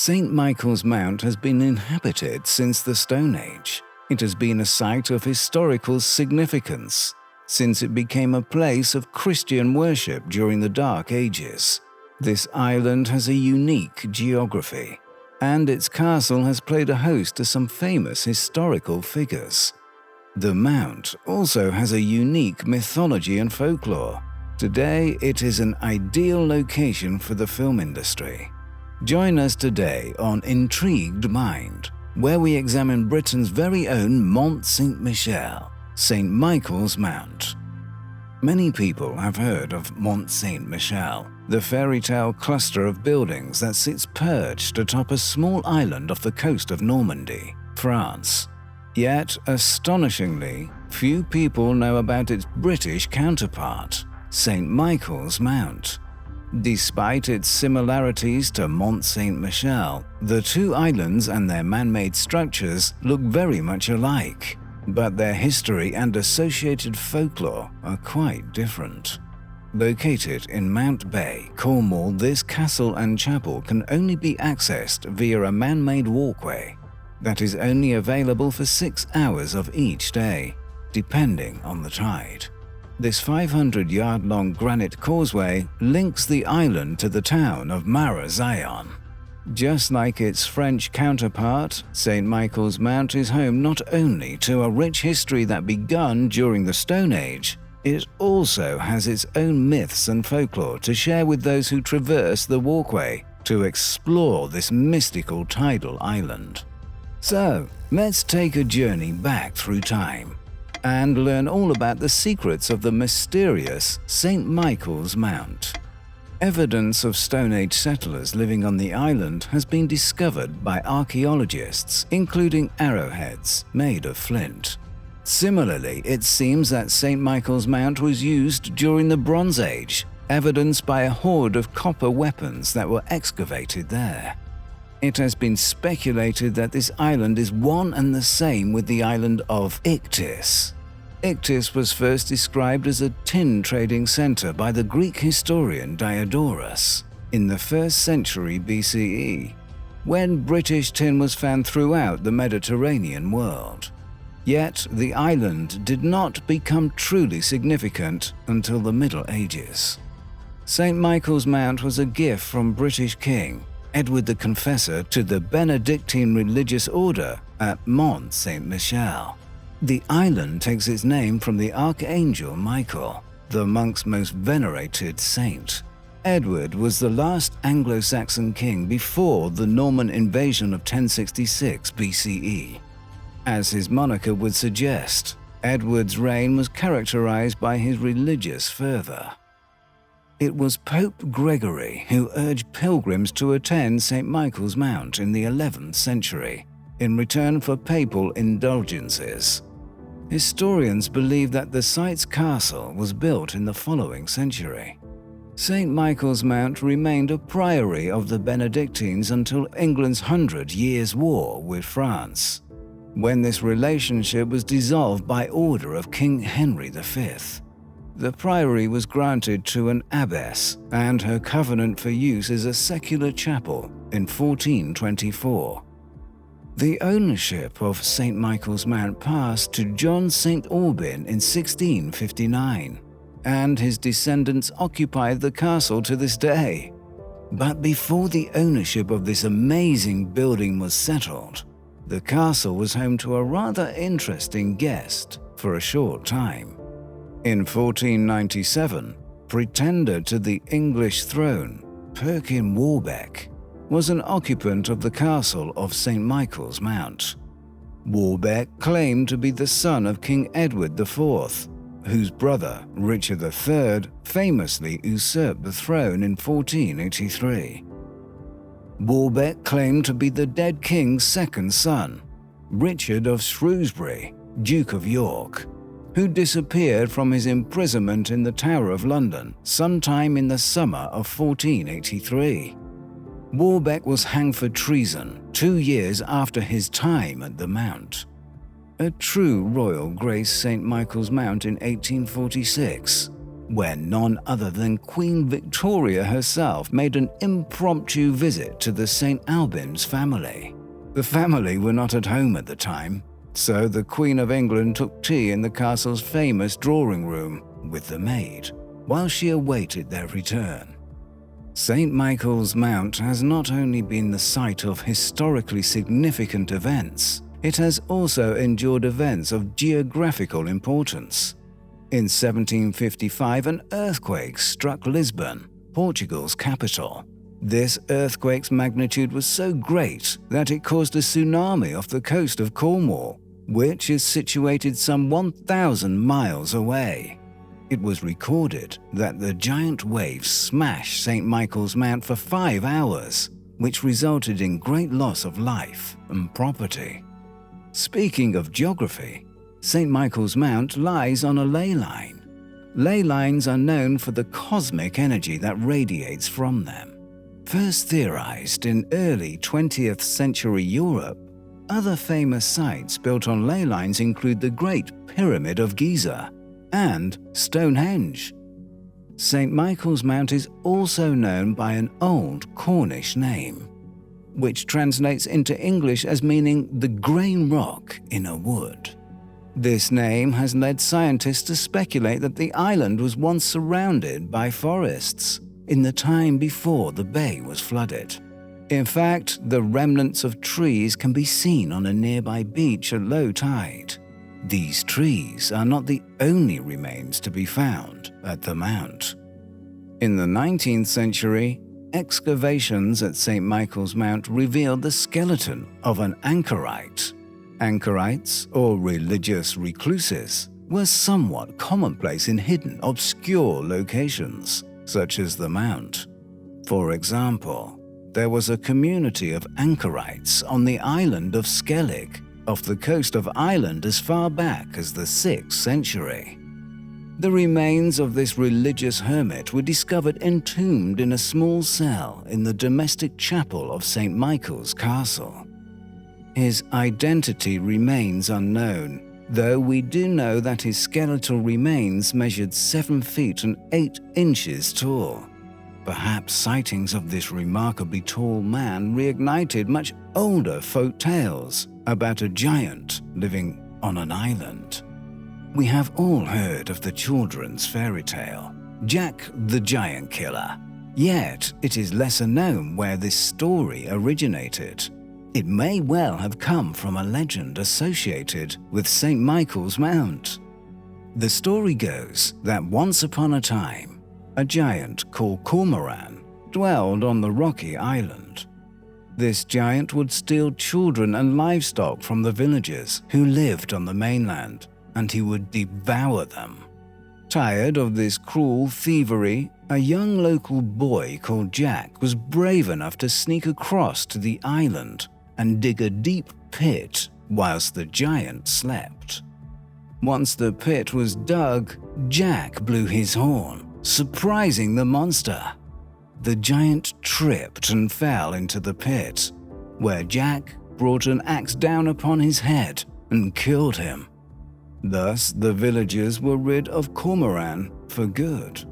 St. Michael's Mount has been inhabited since the Stone Age. It has been a site of historical significance, since it became a place of Christian worship during the Dark Ages. This island has a unique geography, and its castle has played a host to some famous historical figures. The Mount also has a unique mythology and folklore. Today, it is an ideal location for the film industry. Join us today on Intrigued Mind, where we examine Britain's very own Mont St. Michel, St. Michael's Mount. Many people have heard of Mont St. Michel, the fairy tale cluster of buildings that sits perched atop a small island off the coast of Normandy, France. Yet, astonishingly, few people know about its British counterpart, St. Michael's Mount. Despite its similarities to Mont St. Michel, the two islands and their man-made structures look very much alike, but their history and associated folklore are quite different. Located in Mount Bay, Cornwall, this castle and chapel can only be accessed via a man-made walkway that is only available for 6 hours of each day, depending on the tide. This 500-yard-long granite causeway links the island to the town of Mara-Zion. Just like its French counterpart, St. Michael's Mount is home not only to a rich history that began during the Stone Age, it also has its own myths and folklore to share with those who traverse the walkway to explore this mystical tidal island. So, let's take a journey back through time and learn all about the secrets of the mysterious St. Michael's Mount. Evidence of Stone Age settlers living on the island has been discovered by archaeologists, including arrowheads made of flint. Similarly, it seems that St. Michael's Mount was used during the Bronze Age, evidenced by a hoard of copper weapons that were excavated there. It has been speculated that this island is one and the same with the island of Ictis. Ictis was first described as a tin trading center by the Greek historian Diodorus in the 1st century BCE, when British tin was found throughout the Mediterranean world. Yet the island did not become truly significant until the Middle Ages. St. Michael's Mount was a gift from British King Edward the Confessor to the Benedictine religious order at Mont St. Michel. The island takes its name from the Archangel Michael, the monk's most venerated saint. Edward was the last Anglo-Saxon king before the Norman invasion of 1066 BCE. As his moniker would suggest, Edward's reign was characterized by his religious fervor. It was Pope Gregory who urged pilgrims to attend St. Michael's Mount in the 11th century, in return for papal indulgences. Historians believe that the site's castle was built in the following century. St. Michael's Mount remained a priory of the Benedictines until England's 100 Years' War with France, when this relationship was dissolved by order of King Henry V. The priory was granted to an abbess, and her covenant for use as a secular chapel in 1424. The ownership of St. Michael's Mount passed to John St. Aubyn in 1659, and his descendants occupy the castle to this day. But before the ownership of this amazing building was settled, the castle was home to a rather interesting guest for a short time. In 1497, pretender to the English throne, Perkin Warbeck, was an occupant of the castle of St. Michael's Mount. Warbeck claimed to be the son of King Edward IV, whose brother, Richard III, famously usurped the throne in 1483. Warbeck claimed to be the dead king's second son, Richard of Shrewsbury, Duke of York, who disappeared from his imprisonment in the Tower of London sometime in the summer of 1483. Warbeck was hanged for treason 2 years after his time at the Mount. A true royal graced St. Michael's Mount in 1846, where none other than Queen Victoria herself made an impromptu visit to the St. Albans family. The family were not at home at the time, so the Queen of England took tea in the castle's famous drawing room with the maid, while she awaited their return. St. Michael's Mount has not only been the site of historically significant events, it has also endured events of geographical importance. In 1755, an earthquake struck Lisbon, Portugal's capital. This earthquake's magnitude was so great that it caused a tsunami off the coast of Cornwall, which is situated some 1,000 miles away. It was recorded that the giant waves smashed St. Michael's Mount for 5 hours, which resulted in great loss of life and property. Speaking of geography, St. Michael's Mount lies on a ley line. Ley lines are known for the cosmic energy that radiates from them. First theorized in early 20th century Europe, other famous sites built on ley lines include the Great Pyramid of Giza and Stonehenge. St. Michael's Mount is also known by an old Cornish name, which translates into English as meaning the grain rock in a wood. This name has led scientists to speculate that the island was once surrounded by forests in the time before the bay was flooded. In fact, the remnants of trees can be seen on a nearby beach at low tide. These trees are not the only remains to be found at the Mount. In the 19th century, excavations at St. Michael's Mount revealed the skeleton of an anchorite. Anchorites, or religious recluses, were somewhat commonplace in hidden, obscure locations, such as the Mount. For example, there was a community of anchorites on the island of Skellig, off the coast of Ireland as far back as the 6th century. The remains of this religious hermit were discovered entombed in a small cell in the domestic chapel of St. Michael's Castle. His identity remains unknown, though we do know that his skeletal remains measured 7 feet and 8 inches tall. Perhaps sightings of this remarkably tall man reignited much older folk tales about a giant living on an island. We have all heard of the children's fairy tale, Jack the Giant Killer, yet it is lesser known where this story originated. It may well have come from a legend associated with St. Michael's Mount. The story goes that once upon a time, a giant called Cormoran dwelled on the rocky island. This giant would steal children and livestock from the villagers who lived on the mainland, and he would devour them. Tired of this cruel thievery, a young local boy called Jack was brave enough to sneak across to the island and dig a deep pit whilst the giant slept. Once the pit was dug, Jack blew his horn, surprising the monster. The giant tripped and fell into the pit, where Jack brought an axe down upon his head and killed him. Thus, the villagers were rid of Cormoran for good.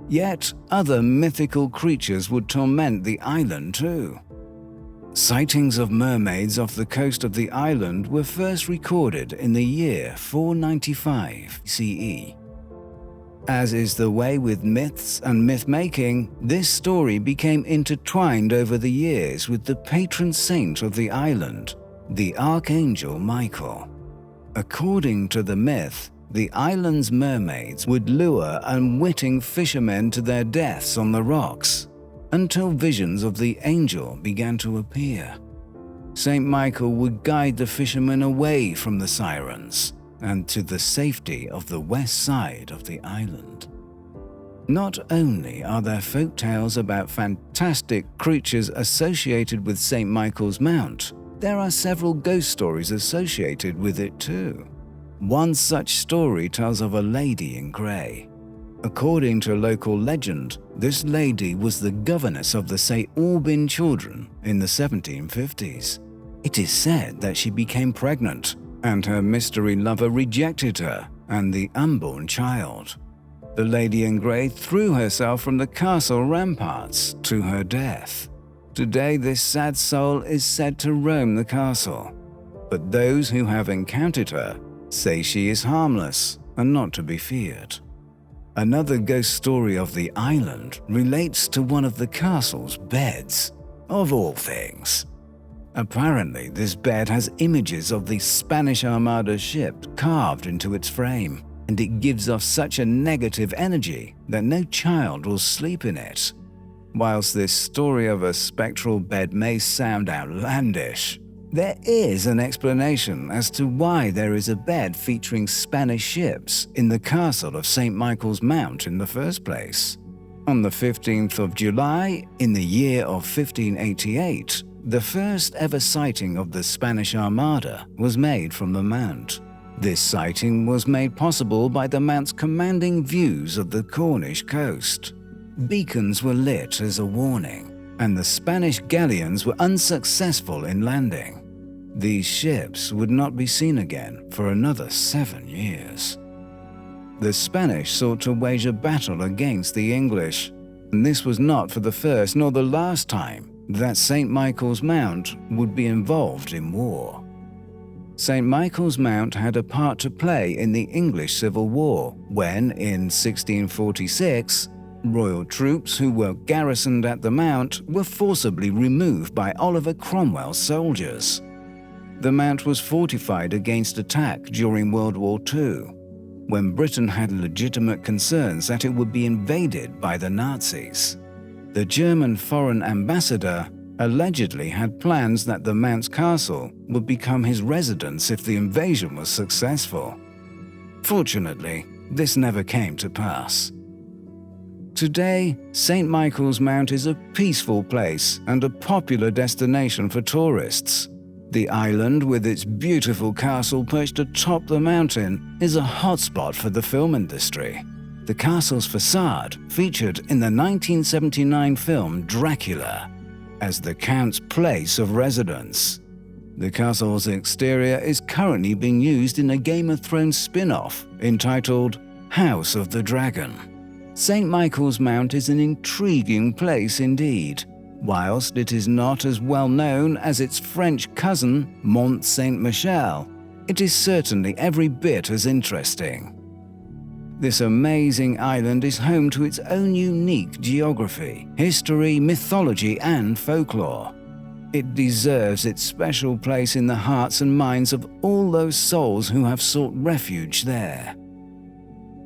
Yet, other mythical creatures would torment the island too. Sightings of mermaids off the coast of the island were first recorded in the year 495 CE. As is the way with myths and myth-making, this story became intertwined over the years with the patron saint of the island, the Archangel Michael. According to the myth, the island's mermaids would lure unwitting fishermen to their deaths on the rocks, until visions of the angel began to appear. St. Michael would guide the fishermen away from the sirens and to the safety of the west side of the island. Not only are there folk tales about fantastic creatures associated with St. Michael's Mount, there are several ghost stories associated with it too. One such story tells of a lady in grey. According to local legend, this lady was the governess of the St. Aubyn children in the 1750s. It is said that she became pregnant, and her mystery lover rejected her and the unborn child. The lady in grey threw herself from the castle ramparts to her death. Today, this sad soul is said to roam the castle, but those who have encountered her say she is harmless and not to be feared. Another ghost story of the island relates to one of the castle's beds, of all things. Apparently, this bed has images of the Spanish Armada ship carved into its frame, and it gives off such a negative energy that no child will sleep in it. Whilst this story of a spectral bed may sound outlandish, there is an explanation as to why there is a bed featuring Spanish ships in the castle of St. Michael's Mount in the first place. On the 15th of July, in the year of 1588, the first ever sighting of the Spanish Armada was made from the Mount. This sighting was made possible by the Mount's commanding views of the Cornish coast. Beacons were lit as a warning, and the Spanish galleons were unsuccessful in landing. These ships would not be seen again for another 7 years. The Spanish sought to wage a battle against the English, and this was not for the first nor the last time that St. Michael's Mount would be involved in war. St. Michael's Mount had a part to play in the English Civil War when, in 1646, royal troops who were garrisoned at the Mount were forcibly removed by Oliver Cromwell's soldiers. The Mount was fortified against attack during World War II, when Britain had legitimate concerns that it would be invaded by the Nazis. The German foreign ambassador allegedly had plans that the Mount's castle would become his residence if the invasion was successful. Fortunately, this never came to pass. Today, St. Michael's Mount is a peaceful place and a popular destination for tourists. The island, with its beautiful castle perched atop the mountain, is a hotspot for the film industry. The castle's facade featured in the 1979 film Dracula as the Count's place of residence. The castle's exterior is currently being used in a Game of Thrones spin-off entitled House of the Dragon. St. Michael's Mount is an intriguing place indeed. Whilst it is not as well known as its French cousin, Mont Saint-Michel, it is certainly every bit as interesting. This amazing island is home to its own unique geography, history, mythology, and folklore. It deserves its special place in the hearts and minds of all those souls who have sought refuge there.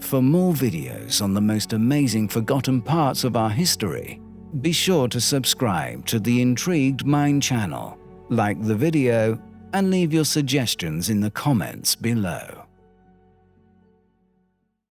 For more videos on the most amazing forgotten parts of our history, be sure to subscribe to the Intrigued Mind channel, like the video, and leave your suggestions in the comments below.